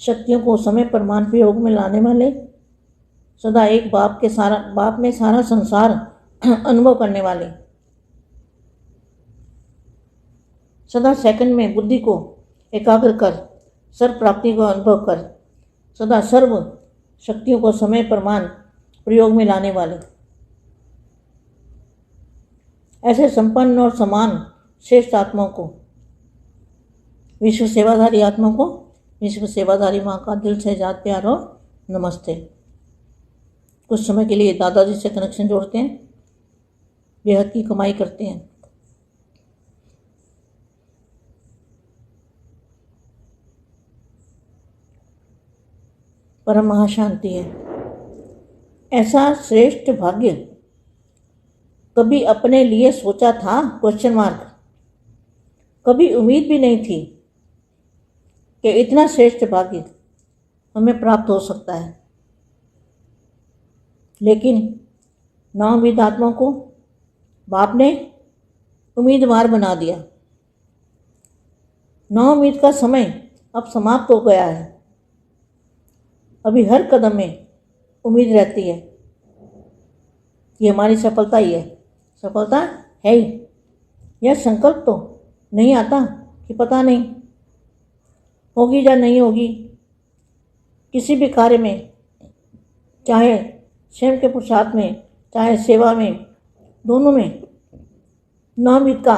शक्तियों को समय पर मान प्रयोग में लाने वाले, सदा एक बाप में सारा संसार अनुभव करने वाले, सदा सेकंड में बुद्धि को एकाग्र कर सर्व प्राप्ति को अनुभव कर, सदा सर्व शक्तियों को समय पर मान प्रयोग में लाने वाले, ऐसे संपन्न और समान श्रेष्ठ आत्माओं को, विश्व सेवाधारी आत्माओं को विश्व सेवाधारी माँ का दिल से याद प्यार और नमस्ते। कुछ समय के लिए दादाजी से कनेक्शन जोड़ते हैं, बेहद की कमाई करते हैं। परम महाशांति है। ऐसा श्रेष्ठ भाग्य कभी अपने लिए सोचा था? Question mark. कभी उम्मीद भी नहीं थी कि इतना श्रेष्ठ भाग्य हमें प्राप्त हो सकता है। लेकिन नाउम्मीद आत्माओं को बाप ने उम्मीदवार बना दिया। नाउम्मीद का समय अब समाप्त हो गया है। अभी हर कदम में उम्मीद रहती है कि हमारी सफलता ही है। सफलता है ही, यह संकल्प तो नहीं आता कि पता नहीं होगी या नहीं होगी। किसी भी कार्य में, चाहे स्वयं के पुरुषार्थ में, चाहे सेवा में, दोनों में नाउम्मीद का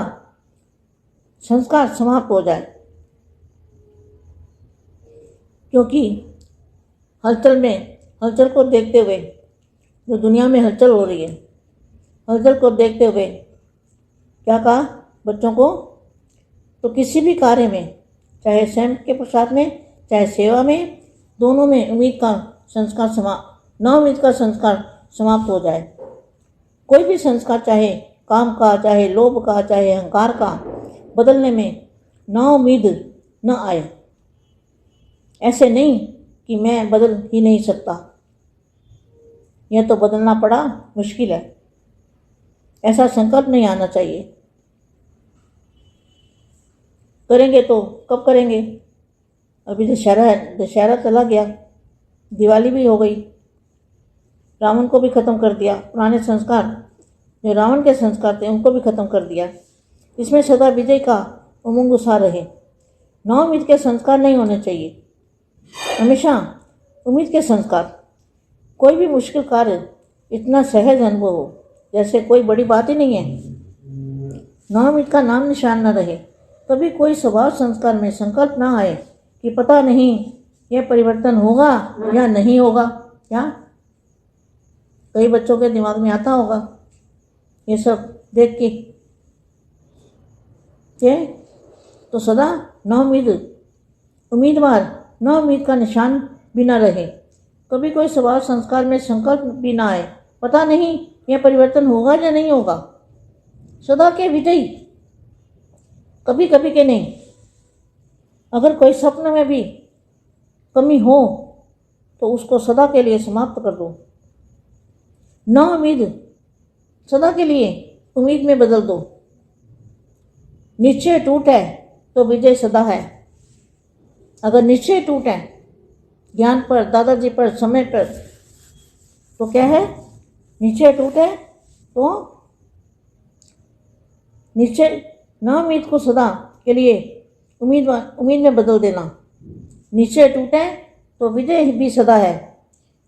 संस्कार समाप्त हो जाए। क्योंकि हलचल को देखते हुए, जो दुनिया में हलचल हो रही है, हलचल को देखते हुए क्या कहा बच्चों को? तो किसी भी कार्य में, चाहे स्वयं के पुरुषार्थ में, चाहे सेवा में, दोनों में उम्मीद का संस्कार नाउम्मीद का संस्कार समाप्त हो जाए। कोई भी संस्कार, चाहे काम का, चाहे लोभ का, चाहे अहंकार का, बदलने में नाउम्मीद न आए। ऐसे नहीं कि मैं बदल ही नहीं सकता, यह तो बदलना पड़ा मुश्किल है, ऐसा संकल्प नहीं आना चाहिए। करेंगे तो कब करेंगे? अभी दशहरा चला गया, दिवाली भी हो गई, रावण को भी ख़त्म कर दिया। पुराने संस्कार, जो रावण के संस्कार थे, उनको भी ख़त्म कर दिया। इसमें सदा विजय का उमंग उत्साह रहे। नाउम्मीद के संस्कार नहीं होने चाहिए, हमेशा उम्मीद के संस्कार। कोई भी मुश्किल कार्य इतना सहज अनुभव हो जैसे कोई बड़ी बात ही नहीं है। नाउम्मीद का नाम निशान न रहे। कभी कोई स्वभाव संस्कार में संकल्प ना आए कि पता नहीं यह परिवर्तन होगा या नहीं होगा। क्या कई बच्चों के दिमाग में आता होगा ये सब देख के? तो सदा नाउम्मीद, उम्मीदवार, नाउम्मीद का निशान भी न रहे। कभी कोई स्वभाव संस्कार में संकल्प भी ना आए, पता नहीं यह परिवर्तन होगा या नहीं होगा। सदा के विजयी, कभी कभी के नहीं। अगर कोई स्वप्न में भी कमी हो तो उसको सदा के लिए समाप्त कर दो। नाउम्मीद सदा के लिए उम्मीद में बदल दो। निश्चय टूट है तो विजय सदा है। अगर निश्चय टूट है ज्ञान पर, दादाजी पर, समय पर, तो क्या है? निश्चय टूट है तो निश्चय नाउम्मीद को सदा के लिए उम्मीद में बदल देना। निश्चय टूटे तो विजय भी सदा है।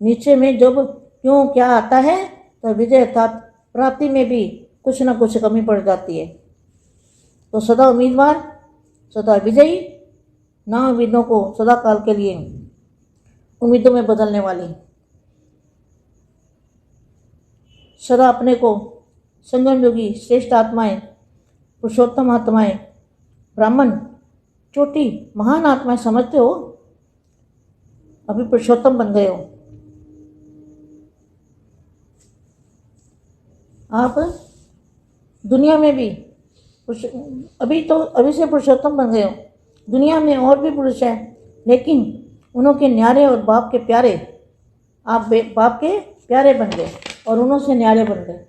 निश्चय में जब क्यों क्या आता है तो विजय अर्थात प्राप्ति में भी कुछ न कुछ कमी पड़ जाती है। तो सदा उम्मीदवार, सदा विजयी, नाउम्मीदों को सदा काल के लिए उम्मीदों में बदलने वाली, सदा अपने को संगम योगी, श्रेष्ठ आत्माएं, पुरुषोत्तम आत्माएं, ब्राह्मण, चोटी, महान आत्माएं समझते हो। अभी पुरुषोत्तम बन गए हो आप। दुनिया में भी अभी से पुरुषोत्तम बन गए हो। दुनिया में और भी पुरुष हैं, लेकिन उनके न्यारे और बाप के प्यारे, आप बाप के प्यारे बन गए और उन्हों से न्यारे बन गए।